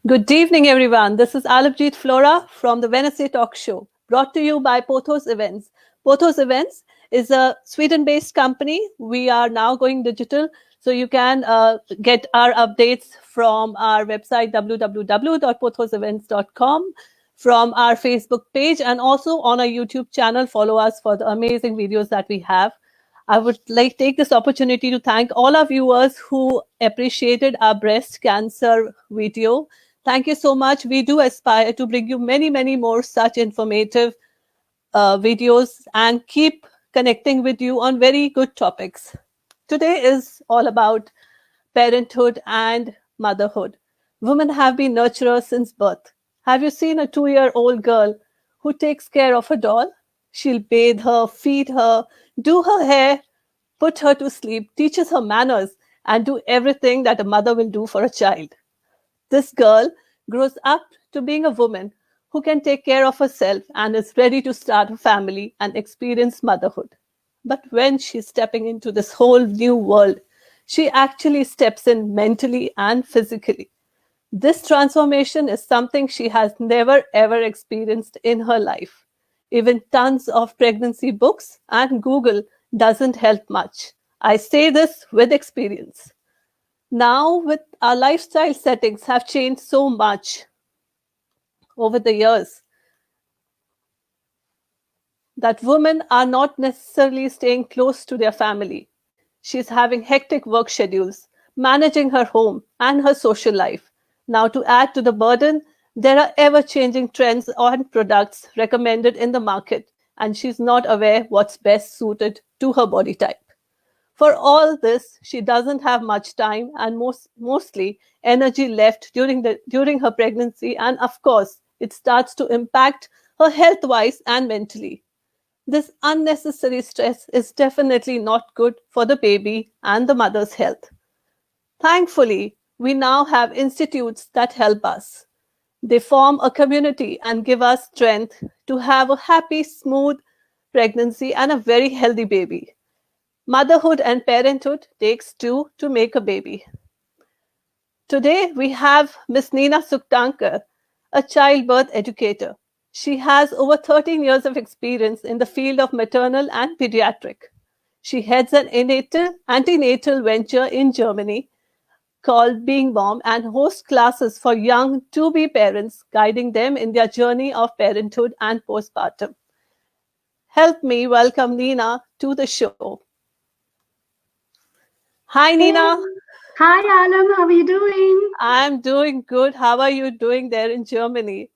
Good evening, everyone. This is Alapjeet Flora from the Wednesday Talk Show, brought to you by Pothos Events. Pothos Events is a Sweden-based company. We are now going digital, so you can get our updates from our website, www.pothosevents.com, from our Facebook page, and also on our YouTube channel. Follow us for the amazing videos that we have. I would like to take this opportunity to thank all our viewers who appreciated our breast cancer video. Thank you so much. We do aspire to bring you many, many more such informative videos and keep connecting with you on very good topics. Today is all about parenthood and motherhood. Women have been nurturers since birth. Have you seen a 2-year-old girl who takes care of a doll? She'll bathe her, feed her, do her hair, put her to sleep, teaches her manners, and do everything that a mother will do for a child. This girl grows up to being a woman who can take care of herself and is ready to start a family and experience motherhood. But when she's stepping into this whole new world, she actually steps in mentally and physically. This transformation is something she has never ever experienced in her life. Even tons of pregnancy books and Google doesn't help much. I say this with experience. Now, with our lifestyle settings have changed so much over the years that women are not necessarily staying close to their family. She's having hectic work schedules, managing her home and her social life. Now, to add to the burden, there are ever-changing trends and products recommended in the market, and she's not aware what's best suited to her body type. For all this, she doesn't have much time and mostly energy left during her pregnancy, and of course, it starts to impact her health-wise and mentally. This unnecessary stress is definitely not good for the baby and the mother's health. Thankfully, we now have institutes that help us. They form a community and give us strength to have a happy, smooth pregnancy and a very healthy baby. Motherhood and parenthood takes two to make a baby. Today, we have Miss Nina Sukhtankar, a childbirth educator. She has over 13 years of experience in the field of maternal and pediatric. She heads an antenatal venture in Germany called Being Mom and hosts classes for young to-be parents, guiding them in their journey of parenthood and postpartum. Help me welcome Nina to the show. Hi, Hey. Nina. Hi, Alam. How are you doing? I'm doing good. How are you doing there in Germany?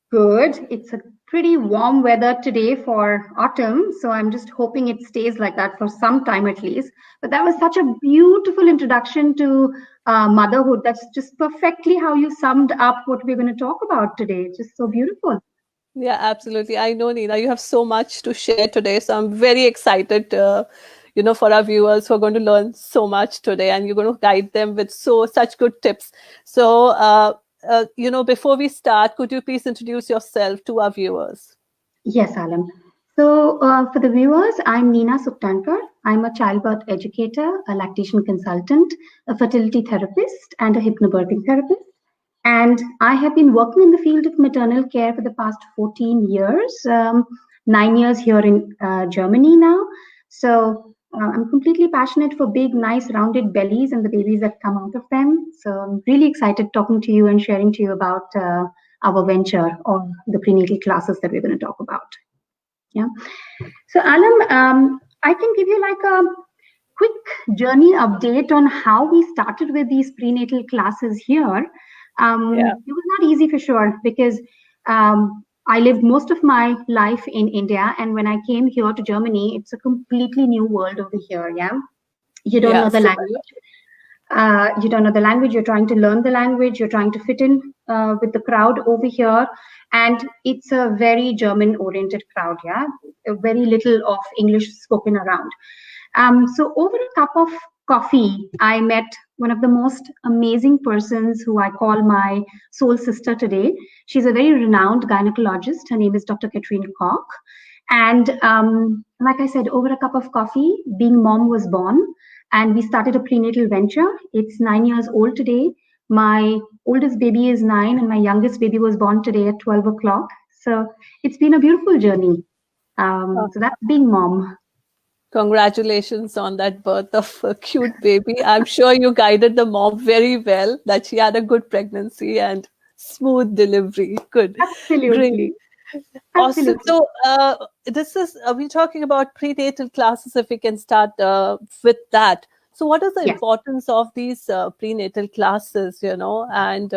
Good. It's a pretty warm weather today for autumn, so I'm just hoping it stays like that for some time at least. But that was such a beautiful introduction to motherhood. That's just perfectly how you summed up what we're going to talk about today. Just so beautiful. Yeah, absolutely. I know, Nina, you have so much to share today. So I'm very excited, for our viewers who are going to learn so much today, and you're going to guide them with such good tips. So, before we start, could you please introduce yourself to our viewers? Yes, Alam. So for the viewers, I'm Nina Sukhtankar. I'm a childbirth educator, a lactation consultant, a fertility therapist, and a hypnobirthing therapist. And I have been working in the field of maternal care for the past 14 years, 9 years here in Germany now. So I'm completely passionate for big, nice, rounded bellies and the babies that come out of them. So I'm really excited talking to you and sharing to you about our venture or the prenatal classes that we're going to talk about. Yeah. So Alam, I can give you like a quick journey update on how we started with these prenatal classes here. It was not easy for sure because I lived most of my life in India, and when I came here to Germany, it's a completely new world over here. Yeah, you don't know the language. You don't know the language. You're trying to learn the language. You're trying to fit in with the crowd over here, and it's a very German-oriented crowd. Yeah, very little of English spoken around. So over a cup of coffee, I met one of the most amazing persons who I call my soul sister today. She's a very renowned gynecologist. Her name is Dr. Katrine Koch. And like I said, over a cup of coffee, Being Mom was born. And we started a prenatal venture. It's 9 years old today. My oldest baby is 9, and my youngest baby was born today at 12 o'clock. So it's been a beautiful journey. So that's being mom. Congratulations on that birth of a cute baby. I'm sure you guided the mom very well, that she had a good pregnancy and smooth delivery. Good. Great. Absolutely. Awesome. Absolutely. So, this is, we're talking about prenatal classes, if we can start with that. So, what is the Yes. importance of these prenatal classes, And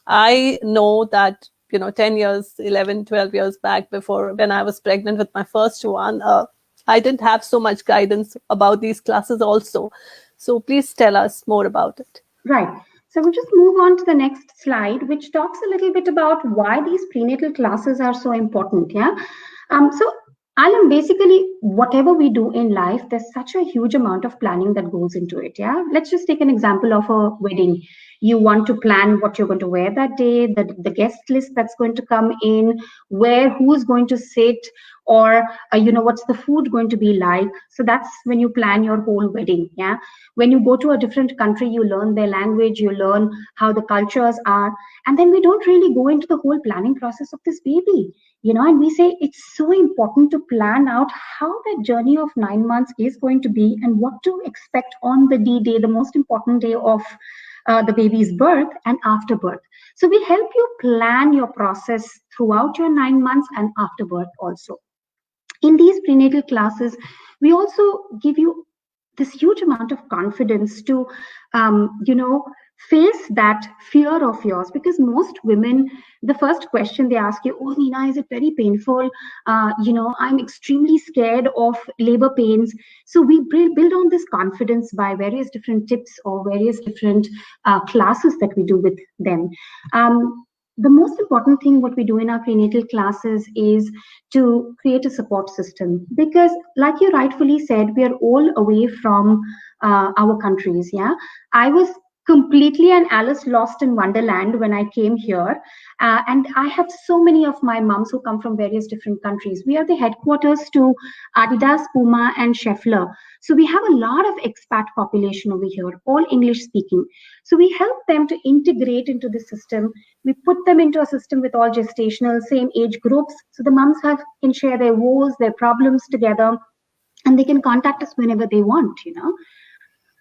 I know that, 10 years, 11, 12 years back, before when I was pregnant with my first one, I didn't have so much guidance about these classes also. So, please tell us more about it. Right. So we'll just move on to the next slide, which talks a little bit about why these prenatal classes are so important. Yeah. So Alan, basically, whatever we do in life, there's such a huge amount of planning that goes into it. Yeah. Let's just take an example of a wedding. You want to plan what you're going to wear that day, the guest list that's going to come in, who's going to sit, or what's the food going to be like. So that's when you plan your whole wedding. Yeah. When you go to a different country, you learn their language, you learn how the cultures are, and then we don't really go into the whole planning process of this baby, and we say it's so important to plan out how that journey of 9 months is going to be and what to expect on the D-Day, the most important day of the baby's birth and after birth. So we help you plan your process throughout your 9 months and after birth also. In these prenatal classes, we also give you this huge amount of confidence to face that fear of yours, because most women, the first question they ask you, oh Nina, is it very painful? I'm extremely scared of labor pains. So we build on this confidence by various different tips or various different classes that we do with them. The most important thing what we do in our prenatal classes is to create a support system, because like you rightfully said, we are all away from our countries. Yeah, I was completely an Alice lost in Wonderland when I came here, and I have so many of my moms who come from various different countries. We are the headquarters to Adidas, Puma and Scheffler, so we have a lot of expat population over here, all English speaking. So we help them to integrate into the system. We put them into a system with all gestational, same age groups. So the moms can share their woes, their problems together, and they can contact us whenever they want,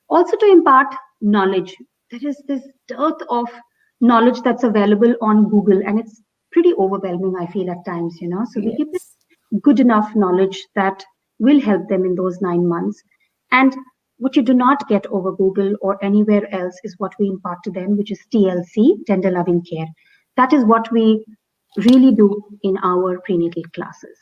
Also to impart knowledge. There is this dearth of knowledge that's available on Google, and it's pretty overwhelming, I feel, at times, So we give Yes. them good enough knowledge that will help them in those 9 months. And what you do not get over Google or anywhere else is what we impart to them, which is TLC, tender loving care. That is what we really do in our prenatal classes.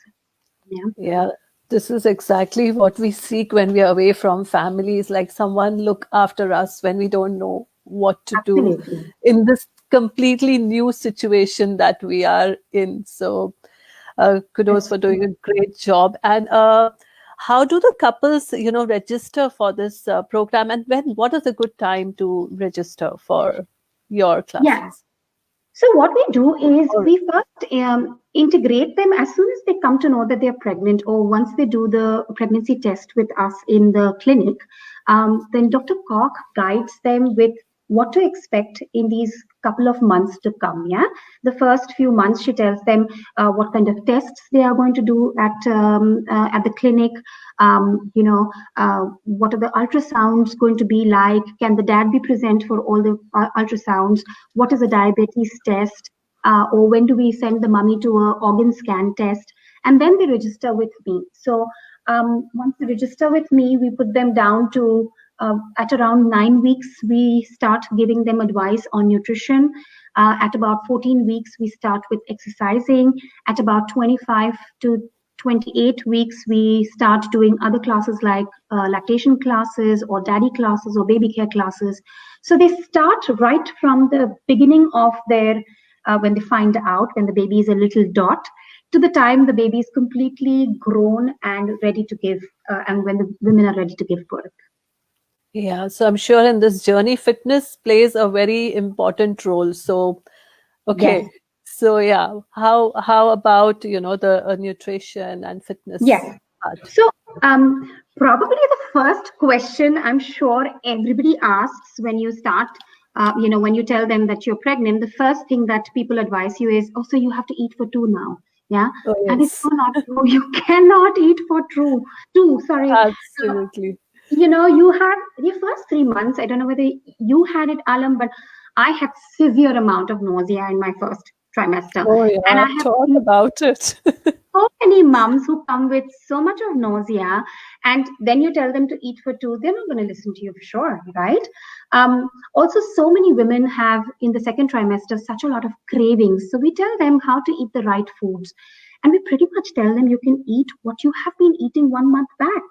Yeah. Yeah, this is exactly what we seek when we are away from families, like someone look after us when we don't know what to do Absolutely. in this completely new situation that we are in. So, kudos That's for doing true. a great job. And how do the couples, register for this program? And what is a good time to register for your Yeah. classes? So what we do is Or we first integrate them as soon as they come to know that they're pregnant, or once they do the pregnancy test with us in the clinic. Then Dr. Koch guides them with what to expect in these couple of months to come. Yeah, the first few months she tells them what kind of tests they are going to do at the clinic. What are the ultrasounds going to be like? Can the dad be present for all the ultrasounds? What is a diabetes test? Or when do we send the mummy to a organ scan test? And then they register with me. So once they register with me, we put them down to at around 9 weeks, we start giving them advice on nutrition. At about 14 weeks, we start with exercising. At about 25 to 28 weeks, we start doing other classes like lactation classes or daddy classes or baby care classes. So they start right from the beginning of their, when they find out when the baby is a little dot, to the time the baby is completely grown and ready to give, and when the women are ready to give birth. yeah, so I'm sure in this journey, fitness plays a very important role. So, Yes. okay, so yeah, how about the nutrition and Yes. fitness part? So, probably the first question I'm sure everybody asks when you start When you tell them that you're pregnant, the first thing that people advise you is, oh, so you have to eat for two now. Yeah. Oh, And it's so yes. not true. You cannot eat for two. Sorry. Absolutely. You had your first 3 months. I don't know whether you had it, Alam, but I had severe amount of nausea in my first trimester. Oh, And I yeah. have Talk seen about it. so many moms who come with so much of nausea, and then you tell them to eat for two, they're not going to listen to you for sure, right? Also, so many women have in the second trimester such a lot of cravings. So we tell them how to eat the right foods. And we pretty much tell them you can eat what you have been eating 1 month back,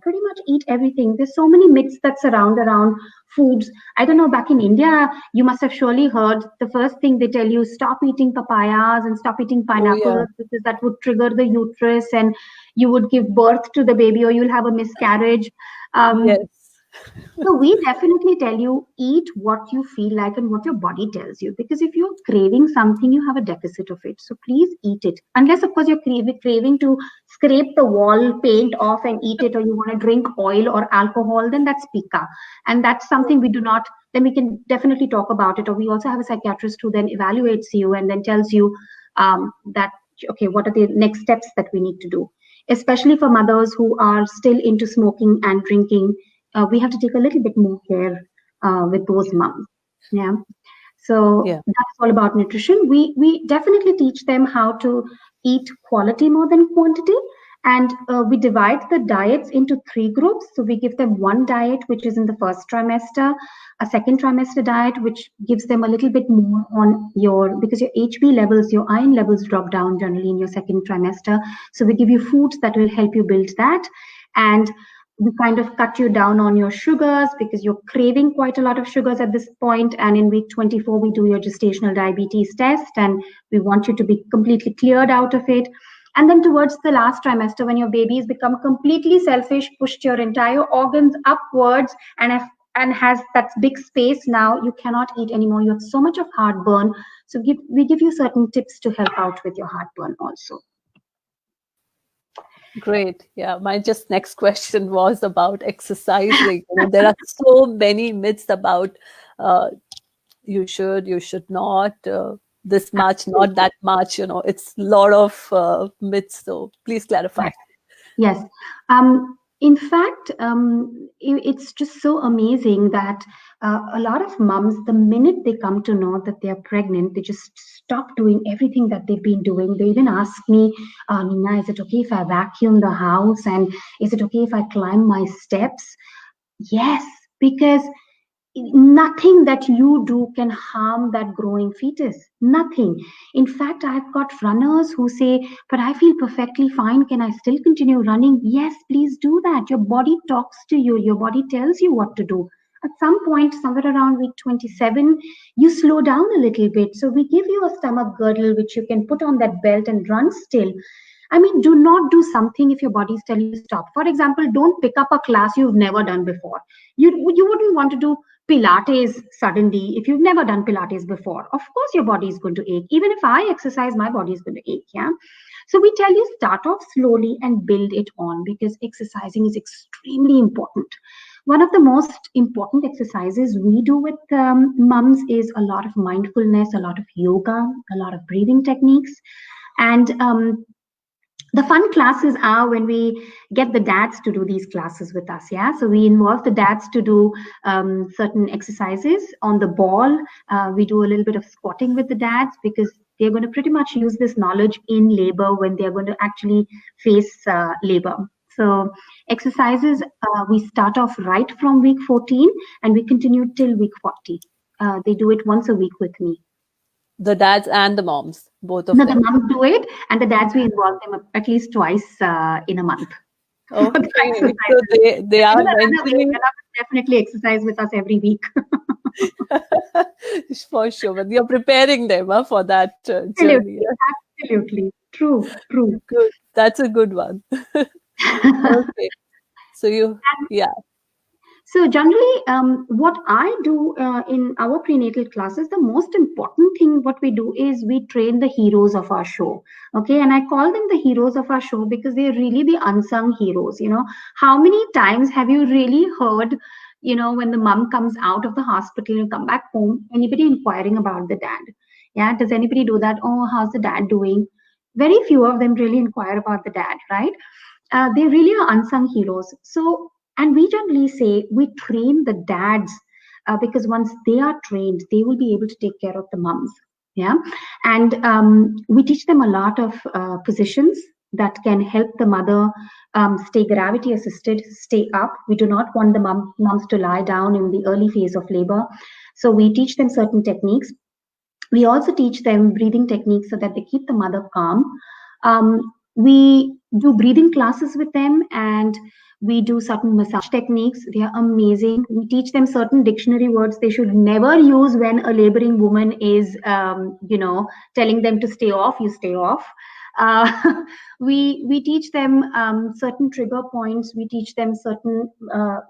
pretty much eat everything. There's so many myths that surround around foods. I don't know, back in India, you must have surely heard the first thing they tell you, stop eating papayas and stop eating Oh, yeah. pineapples because that would trigger the uterus and you would give birth to the baby or you'll have a miscarriage. Um, Yes. so we definitely tell you eat what you feel like and what your body tells you, because if you're craving something, you have a deficit of it. So please eat it. Unless of course you're craving to scrape the wall paint off and eat it, or you want to drink oil or alcohol, then that's pica. And that's something we do not, then we can definitely talk about it. Or we also have a psychiatrist who then evaluates you and then tells you that, okay, what are the next steps that we need to do? Especially for mothers who are still into smoking and drinking, we have to take a little bit more care with those moms. Yeah. So Yeah. that's all about nutrition. We definitely teach them how to eat quality more than quantity. And we divide the diets into three groups. So we give them one diet, which is in the first trimester, a second trimester diet, which gives them a little bit more on because your HB levels, your iron levels drop down generally in your second trimester. So we give you foods that will help you build that. And we kind of cut you down on your sugars because you're craving quite a lot of sugars at this point. And in week 24, we do your gestational diabetes test and we want you to be completely cleared out of it. And then towards the last trimester, when your baby has become completely selfish, pushed your entire organs upwards and has that big space now, you cannot eat anymore. You have so much of heartburn. So we give you certain tips to help out with your heartburn also. Great. Yeah. My just next question was about exercising. There are so many myths about uh, you should not, this much, not that much. It's a lot of myths. So please clarify. Yes. In fact, it's just so amazing that a lot of moms, the minute they come to know that they're pregnant, they just stop doing everything that they've been doing. They even ask me, Nina, is it okay if I vacuum the house? And is it okay if I climb my steps? Yes, because nothing that you do can harm that growing fetus. Nothing. In fact, I've got runners who say, but I feel perfectly fine. Can I still continue running? Yes, please do that. Your body talks to you, your body tells you what to do. At some point, somewhere around week 27, you slow down a little bit. So we give you a stomach girdle, which you can put on that belt and run still. I mean, do not do something if your body is telling you to stop. For example, don't pick up a class you've never done before. You wouldn't want to do Pilates suddenly if you've never done Pilates before. Of course, your body is going to ache. Even if I exercise, my body is going to ache. Yeah. So we tell you start off slowly and build it on, because exercising is extremely important. One of the most important exercises we do with mums is a lot of mindfulness, a lot of yoga, a lot of breathing techniques. And the fun classes are when we get the dads to do these classes with us. Yeah, so we involve the dads to do certain exercises on the ball. We do a little bit of squatting with the dads because they're going to pretty much use this knowledge in labor when they're going to actually face labor. So exercises, we start off right from week 14 and we continue till week 40. They do it once a week with me. The dads and the moms, both of No, the them. moms do it, and the dads, we involve them at least twice in a month. Okay, so they are They mentally cannot definitely exercise with us every week. for sure, but you're preparing them for that journey. Absolutely, absolutely. True, true. Good, that's a good one. Okay, so yeah, So generally, what I do in our prenatal classes, the most important thing what we do is we train the heroes of our show. Okay, and I call them the heroes of our show because they're really the unsung heroes. How many times have you really heard when the mom comes out of the hospital and come back home, anybody inquiring about the dad? Yeah, does anybody do that? Oh, how's the dad doing? Very few of them really inquire about the dad, right? They really are unsung heroes. So, and we generally say we train the dads because once they are trained, they will be able to take care of the moms. Yeah, and we teach them a lot of positions that can help the mother stay gravity assisted, stay up. We do not want the moms to lie down in the early phase of labor. So we teach them certain techniques. We also teach them breathing techniques so that they keep the mother calm. We do breathing classes with them, and we do certain massage techniques. They are amazing. We teach them certain dictionary words they should never use when a laboring woman is, telling them to stay off. You stay off. We teach them certain trigger points. We teach them certain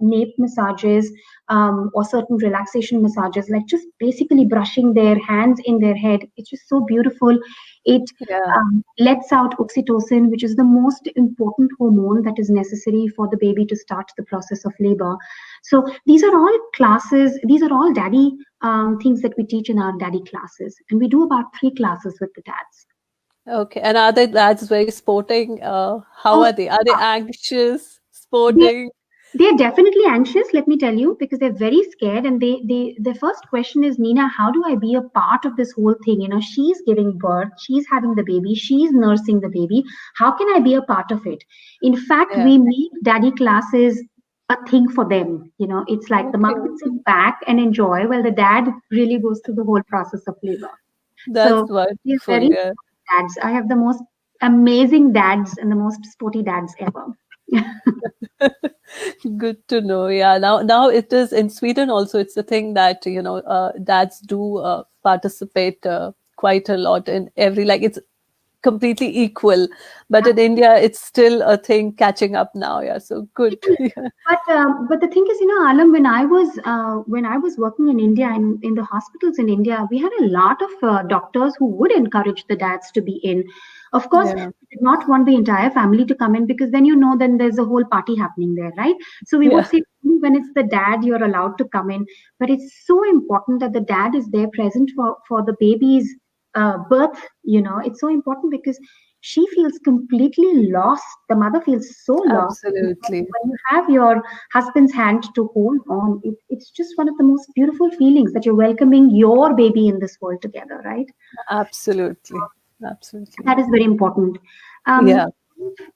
nape massages or certain relaxation massages, like just basically brushing their hands in their head. It's just so beautiful. It Yeah. lets out oxytocin, which is the most important hormone that is necessary for the baby to start the process of labor. So these are all classes. These are all daddy things that we teach in our daddy classes, and we do about 3 classes with the dads. Okay. And are the dads very sporting? How Oh, are they? Are they anxious, they sporting? they're definitely anxious, let me tell you, because they're very scared. And their first question is, Nina, how do I be a part of this whole thing? She's giving birth, she's having the baby, she's nursing the baby. How can I be a part of it? In fact, Yeah. we make daddy classes a thing for them. It's like the mom Okay. can sit back and enjoy while the dad really goes through the whole process of labor. That's So we're wonderful. very Yeah. dads. I have the most amazing dads and the most sporty dads ever. Good to know. Yeah. Now it is in Sweden also. It's a thing that, dads do participate quite a lot in every, like, it's completely equal. But in India, it's still a thing catching up now. Yeah. So good. Yeah. But the thing is, Alam, when I was working in India and in the hospitals in India, we had a lot of doctors who would encourage the dads to be in. Of course, Yeah. we did not want the entire family to come in, because then there's a whole party happening there, right? So we would Yeah. say only when it's the dad you're allowed to come in. But it's so important that the dad is there present for the baby's birth. It's so important because she feels completely lost. The mother feels so lost. Absolutely. When you have your husband's hand to hold on, it's just one of the most beautiful feelings that you're welcoming your baby in this world together, right? Absolutely. Absolutely. That is very important. Yeah. Um,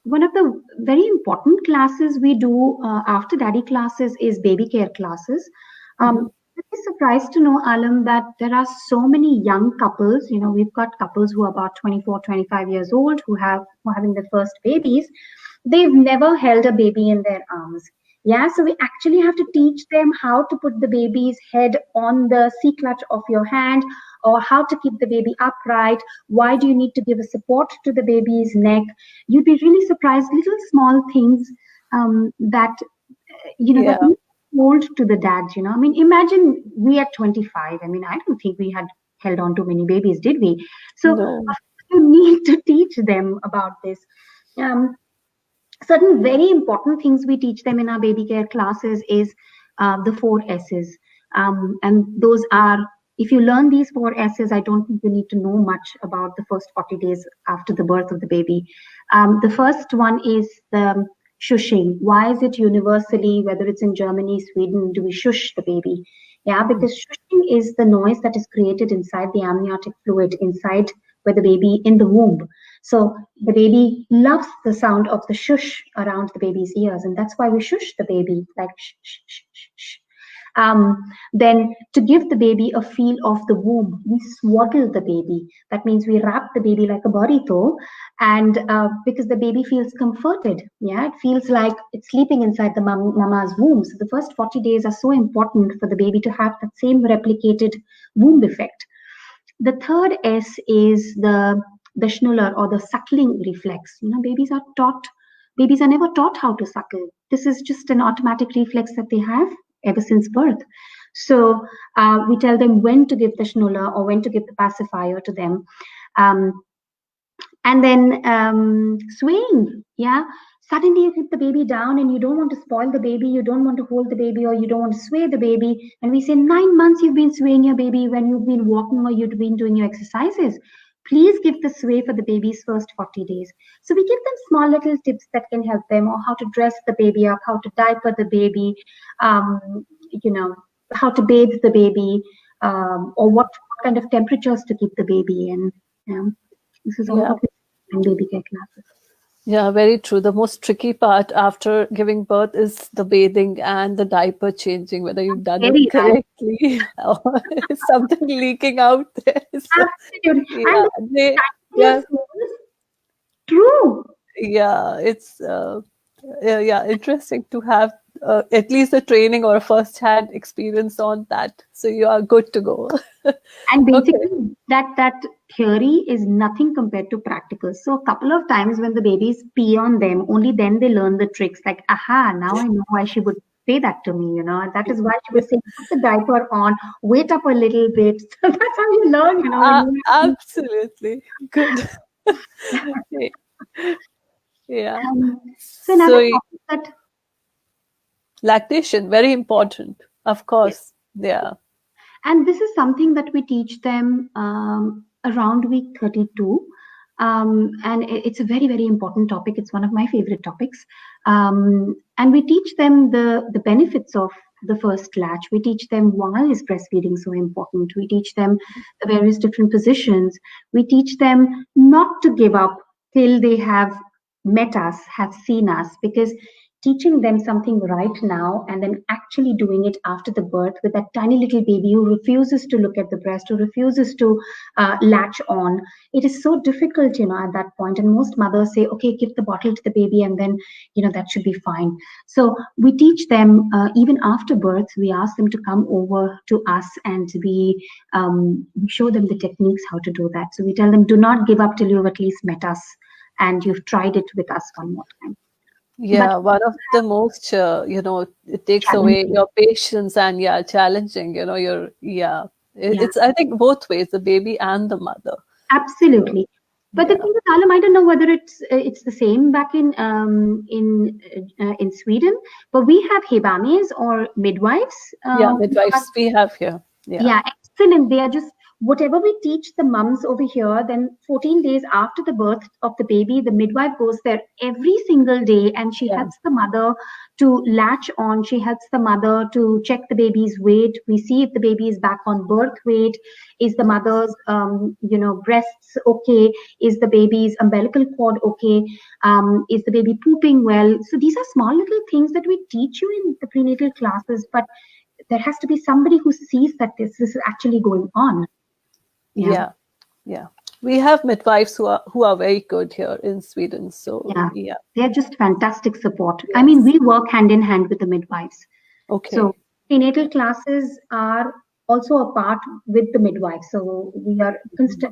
One of the very important classes we do after daddy classes is baby care classes. Mhm. I'd be surprised to know, Alam, that there are so many young couples. We've got couples who are about 24, 25 years old who are having their first babies. They've never held a baby in their arms. Yeah, so we actually have to teach them how to put the baby's head on the C clutch of your hand, or how to keep the baby upright. Why do you need to give a support to the baby's neck? You'd be really surprised, little small things that that Yeah. need told to the dads. I mean, imagine we at 25. I mean, I don't think we had held on to many babies, did we? So of No. course you need to teach them about this. Um, Certain very important things we teach them in our baby care classes is the 4 S's. And those are, if you learn these 4 S's, I don't think you need to know much about the first 40 days after the birth of the baby. The first one is the shushing. Why is it universally, whether it's in Germany, Sweden, do we shush the baby? Yeah, because shushing is the noise that is created inside the amniotic fluid, inside where the baby in the womb. So the baby loves the sound of the shush around the baby's ears, and that's why we shush the baby, like shh, shh, shh, shh, shh. Then to give the baby a feel of the womb, we swaddle the baby. That means we wrap the baby like a burrito, and because the baby feels comforted, yeah, it feels like it's sleeping inside the mama's womb. So the first 40 days are so important for the baby to have that same replicated womb effect. The third S is the schnuller, or the suckling reflex. Babies are never taught how to suckle. This is just an automatic reflex that they have ever since birth. So we tell them when to give the schnuller or when to give the pacifier to them. And then swaying, yeah. suddenly you keep the baby down and you don't want to spoil the baby, you don't want to hold the baby, or you don't want to sway the baby. And we say 9 months you've been swaying your baby when you've been walking or you've been doing your exercises. Please give the sway for the baby's first 40 days. So we give them small little tips that can help them, or how to dress the baby up, how to diaper the baby, you know, how to bathe the baby, or what kind of temperatures to keep the baby in. This is all Yeah. what we do in baby care classes. Yeah, very true. The most tricky part after giving birth is the bathing and the diaper changing, whether you've done it Very right. correctly or is something leaking out there. So, Absolutely. And yeah, the they, yeah, tiniest things, true. yeah, it's yeah, interesting to have at least a training or a first-hand experience on that. So you are good to go. And Okay. basically, that theory is nothing compared to practical. So a couple of times when the babies pee on them, only then they learn the tricks. Like, aha, now I know why she would say that to me. That is why she would say, put the diaper on, wait up a little bit. So that's how you learn. When you. Absolutely. Good. Yeah. So another So topic that. lactation, very important. Of Yes. course. Yeah. And this is something that we teach them around week 32. And it's a very, very important topic. It's one of my favorite topics. And we teach them the benefits of the first latch. We teach them why is breastfeeding so important. We teach them the various different positions. We teach them not to give up till they have met us, have seen us, because teaching them something right now and then actually doing it after the birth with that tiny little baby who refuses to look at the breast, who refuses to latch on, it is so difficult, at that point. And most mothers say, okay, give the bottle to the baby and then, that should be fine. So we teach them, even after birth, we ask them to come over to us, and we show them the techniques how to do that. So we tell them, do not give up till you've at least met us and you've tried it with us one more time. But Yeah, one of the most, it takes away challenging. your patience and yeah, challenging, yeah. Yeah, It's, I think, both ways, the baby and the mother. So, absolutely. But the yeah. thing with Alam, I don't know whether it's the same back in Sweden, but we have hebames or midwives. Yeah, Who are. midwives we have here. Yeah. Yeah, excellent. They are just whatever we teach the mums over here, then 14 days after the birth of the baby, the midwife goes there every single day and she Yeah. helps the mother to latch on. She helps the mother to check the baby's weight. We see if the baby is back on birth weight. Is the mother's, breasts okay? Is the baby's umbilical cord okay? Is the baby pooping well? So these are small little things that we teach you in the prenatal classes, but there has to be somebody who sees that this is actually going on. Yeah, Yeah. Yeah. We have midwives who are very good here in Sweden. So yeah, yeah. they're just fantastic support. I mean, Yes. we work hand in hand with the midwives. So Okay. prenatal classes are also a part with the midwives. So we are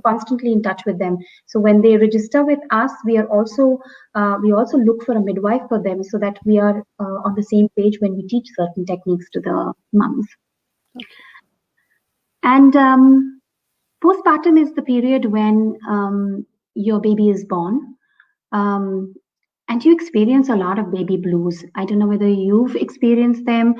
constantly in touch with them. So when they register with us, we also look for a midwife for them so that we are on the same page when we teach certain techniques to the mums. Okay. And postpartum is the period when your baby is born, um, and you experience a lot of baby blues. I don't know whether you've experienced them.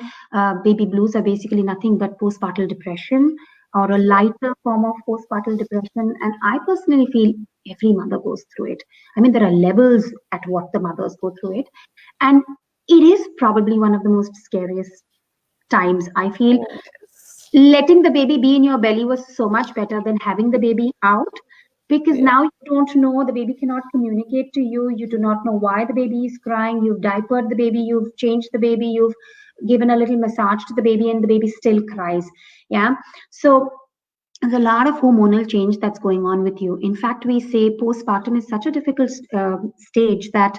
Baby blues are basically nothing but postpartum depression or a lighter form of postpartum depression. And I personally feel every mother goes through it. I mean, there are levels at what the mothers go through it. And it is probably one of the most scariest times. I feel Yes. letting the baby be in your belly was so much better than having the baby out, because Yeah. now you don't know, the baby cannot communicate to you, you do not know why the baby is crying, you've diapered the baby, you've changed the baby, you've given a little massage to the baby, and the baby still cries. Yeah, so there's a lot of hormonal change that's going on with you. In fact, we say postpartum is such a difficult stage that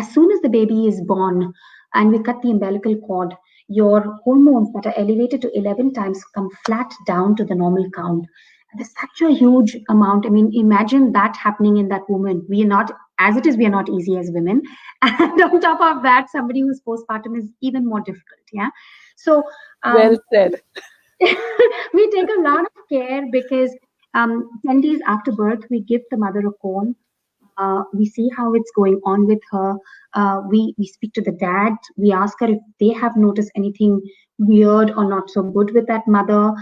as soon as the baby is born and we cut the umbilical cord, your hormones that are elevated to 11 times come flat down to the normal count. There's such a huge amount. I mean, imagine that happening in that woman. We are not, as it is, we are not easy as women. And on top of that, somebody who's postpartum is even more difficult. Yeah. So, Well said. we take a lot of care because 10 days after birth, we give the mother a cone. We see how it's going on with her. We speak to the dad. We ask her if they have noticed anything weird or not so good with that mother.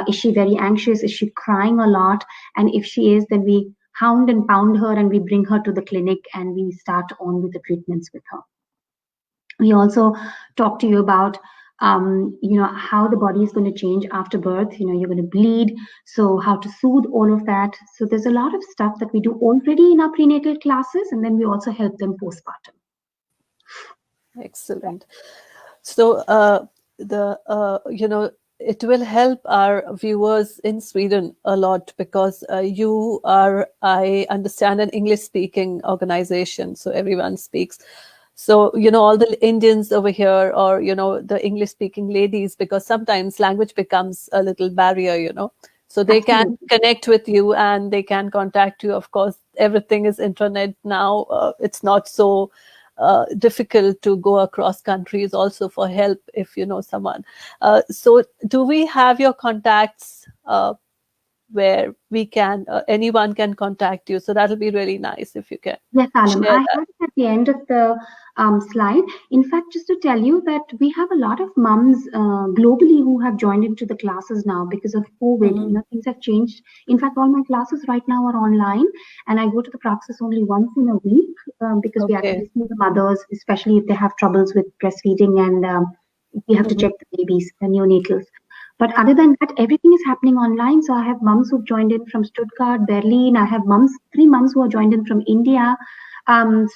Is she very anxious? Is she crying a lot? And if she is, then we hound and pound her and we bring her to the clinic and we start on with the treatments with her. We also talk to you about how the body is going to change after birth. You're going to bleed, so how to soothe all of that. So there's a lot of stuff that we do already in our prenatal classes, and then we also help them postpartum. Excellent. So it will help our viewers in Sweden a lot because you are, I understand, an English speaking organization, so everyone speaks. So, all the Indians over here, or, the English speaking ladies, because sometimes language becomes a little barrier, so they can connect with you and they can contact you. Of course, everything is internet now. It's not so difficult to go across countries also for help if you know someone. So do we have your contacts where we can, anyone can contact you? So that'll be really nice if you can. Yes, Alam. Share I that. have it at the end of the slide. In fact, just to tell you that we have a lot of mums globally who have joined into the classes now because of COVID. Things have changed. In fact, all my classes right now are online, and I go to the praxis only once in a week because we actually see the mothers, especially if they have troubles with breastfeeding and we have to check the babies, the neonatals. But other than that, everything is happening online. So I have mums who've joined in from Stuttgart, Berlin. I have 3 mums who are joined in from India.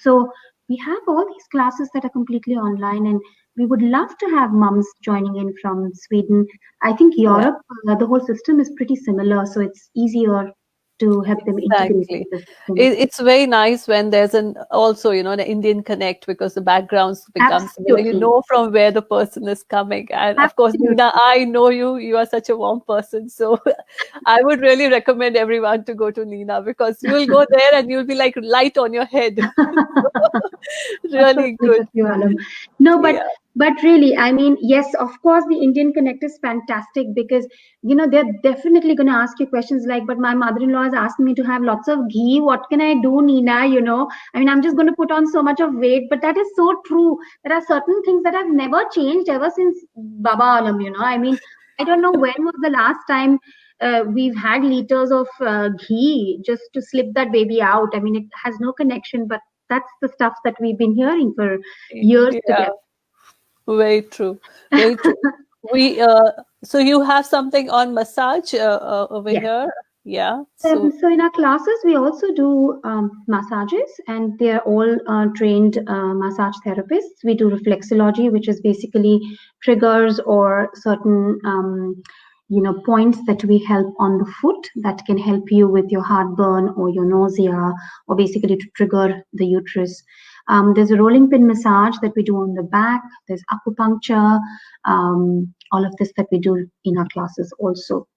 So we have all these classes that are completely online, and we would love to have mums joining in from Sweden. I think Europe, the whole system is pretty similar, so it's easier to help them integrate Exactly. the system. It's very nice when there's an Indian connect, because the backgrounds become similar. You know from where the person is coming. And of course, Nina, I know you. You are such a warm person. So I would really recommend everyone to go to Nina, because you'll go there and you'll be like light on your head. Really good. No, but really, I mean, yes, of course, the Indian Connect is fantastic because, they're definitely going to ask you questions like, but my mother-in-law has asked me to have lots of ghee. What can I do, Nina? I mean, I'm just going to put on so much of weight, but that is so true. There are certain things that have never changed ever since Baba Alam, I mean, I don't know when was the last time we've had liters of ghee just to slip that baby out. I mean, it has no connection, but that's the stuff that we've been hearing for years together. Very true. Very true. So you have something on massage over here? Yeah. So in our classes, we also do massages, and they're all trained massage therapists. We do reflexology, which is basically triggers or certain points that we help on the foot that can help you with your heartburn or your nausea, or basically to trigger the uterus. There's a rolling pin massage that we do on the back. There's acupuncture, all of this that we do in our classes also.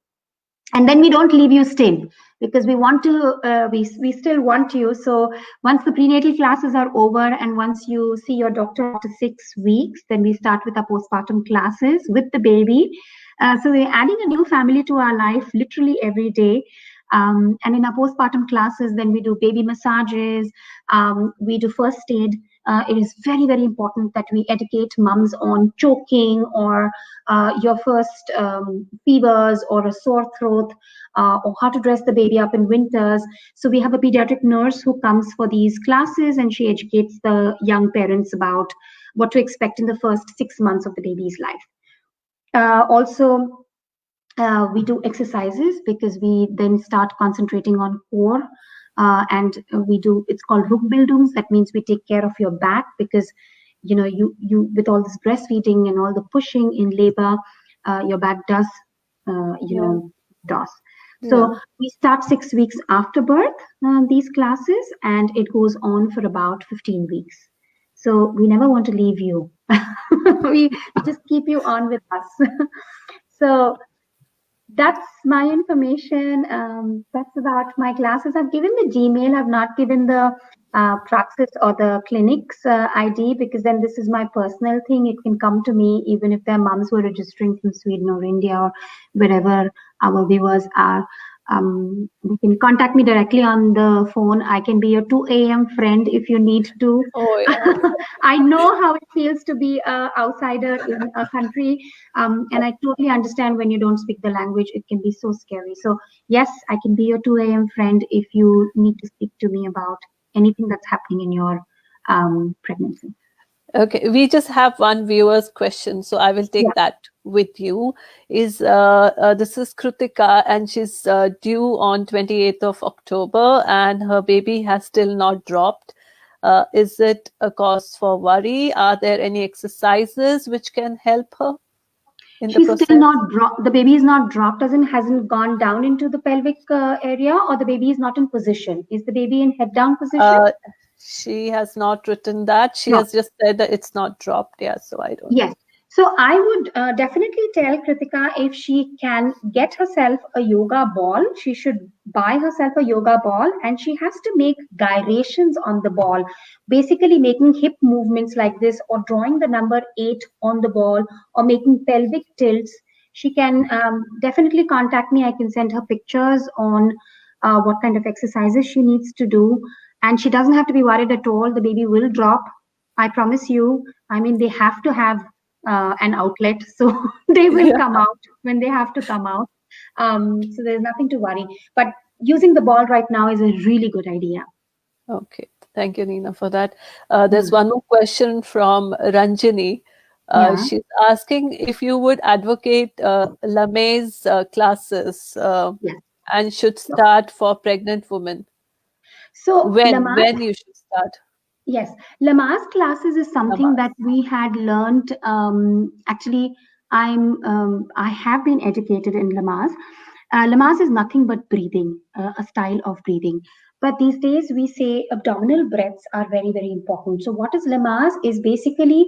And then we don't leave you still, because we want to, we still want you. So once the prenatal classes are over and once you see your doctor after 6 weeks, then we start with our postpartum classes with the baby. So we're adding a new family to our life literally every day. And in our postpartum classes, then we do baby massages, we do first aid. It is very, very important that we educate mums on choking or your first fevers or a sore throat, or how to dress the baby up in winters. So we have a pediatric nurse who comes for these classes, and she educates the young parents about what to expect in the first 6 months of the baby's life. Also, we do exercises because we then start concentrating on core, and we do, it's called Rückbildungs. That means we take care of your back, because you with all this breastfeeding and all the pushing in labor, your back does DOS. So we start 6 weeks after birth, these classes, and it goes on for about 15 weeks. So we never want to leave you. we just keep you on with us. So that's my information. That's about my classes. I've given the Gmail. I've not given the praxis or the clinic's ID, because then this is my personal thing. It can come to me even if there are moms who are registering from Sweden or India or wherever our viewers are. You can contact me directly on the phone. I can be your 2 a.m. friend if you need to. Oh, yeah. I know how it feels to be an outsider in a country, and I totally understand when you don't speak the language. It can be so scary. So, yes, I can be your 2 a.m. friend if you need to speak to me about anything that's happening in your pregnancy. Okay, we just have one viewer's question, so I will Yeah. take that with you. This is Kritika, and she's due on 28th of October, and her baby has still not dropped. Is it a cause for worry? Are there any exercises which can help her in the She's still process? not dropped. The baby is not dropped, as in hasn't gone down into the pelvic area, or the baby is not in position. Is the baby in head down position? Uh, she has not written that. She No. has just said that it's not dropped. Yeah, so I don't know. Yes. So I would definitely tell Kritika, if she can get herself a yoga ball, she should buy herself a yoga ball, and she has to make gyrations on the ball, basically making hip movements like this, or drawing the number 8 on the ball, or making pelvic tilts. She can definitely contact me. I can send her pictures on what kind of exercises she needs to do. And she doesn't have to be worried at all. The baby will drop. I promise you. I mean, they have to have an outlet, so they will Yeah. come out when they have to come out. So there's nothing to worry. But using the ball right now is a really good idea. Okay, thank you, Nina, for that. Yeah. There's one more question from Ranjini. Yeah. She's asking if you would advocate Lame's classes Yes. and should start for pregnant women. So When Lamar's you should start? Yes, Lamar's classes is something that Lamas. we had learned. Actually, I have been educated in Lamar's. Lamar's is nothing but breathing, a style of breathing. But these days we say abdominal breaths are very, very important. So what is Lamar's is basically,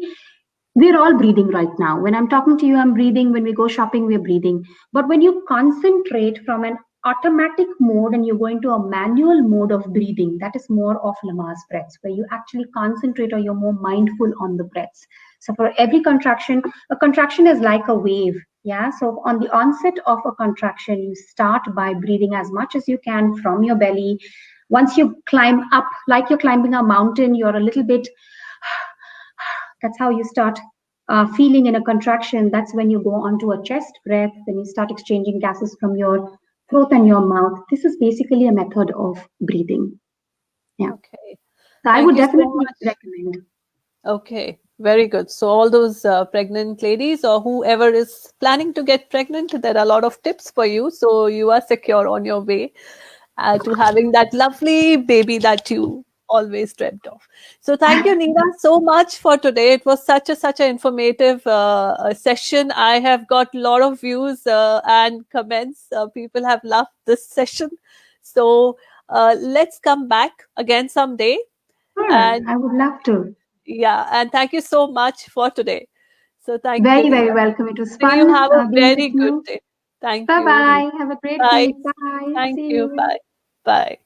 we're all breathing right now. When I'm talking to you, I'm breathing. When we go shopping, we're breathing. But when you concentrate from an automatic mode and you go into a manual mode of breathing, that is more of Lamaze breaths, where you actually concentrate or you're more mindful on the breaths. So for every contraction, a contraction is like a wave. Yeah. So on the onset of a contraction, you start by breathing as much as you can from your belly. Once you climb up, like you're climbing a mountain, you're a little bit, that's how you start feeling in a contraction. That's when you go onto a chest breath, then you start exchanging gases from your throat and your mouth. This is basically a method of breathing. Yeah. Okay, So I thank would you so definitely much. recommend. Okay, very good. So all those pregnant ladies or whoever is planning to get pregnant, there are a lot of tips for you. So you are secure on your way to having that lovely baby that you always dreamt of. So thank you, Nina, so much for today. It was such an informative session. I have got a lot of views and comments. People have loved this session. So let's come back again someday. Sure, And I would love to. yeah, and thank you so much for today. So thank you, Very, Nina. very welcome. It was See you. fun Have a being with very good you. day. Thank Bye you, Nina. bye. Have a great Bye. week. Bye. Thank See you. you. Bye. Bye.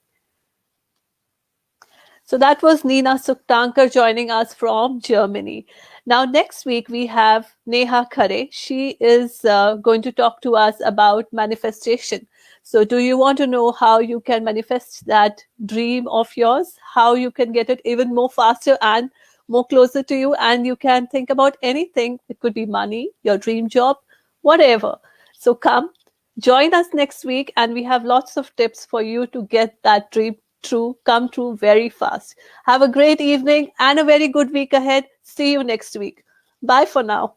So that was Nina Sukhtankar joining us from Germany. Now, next week we have Neha Khare. She is going to talk to us about manifestation. So, do you want to know how you can manifest that dream of yours? How you can get it even more faster and more closer to you? And you can think about anything. It could be money, your dream job, whatever. So, come join us next week, and we have lots of tips for you to get that dream come true very fast. Have a great evening and a very good week ahead. See you next week. Bye for now.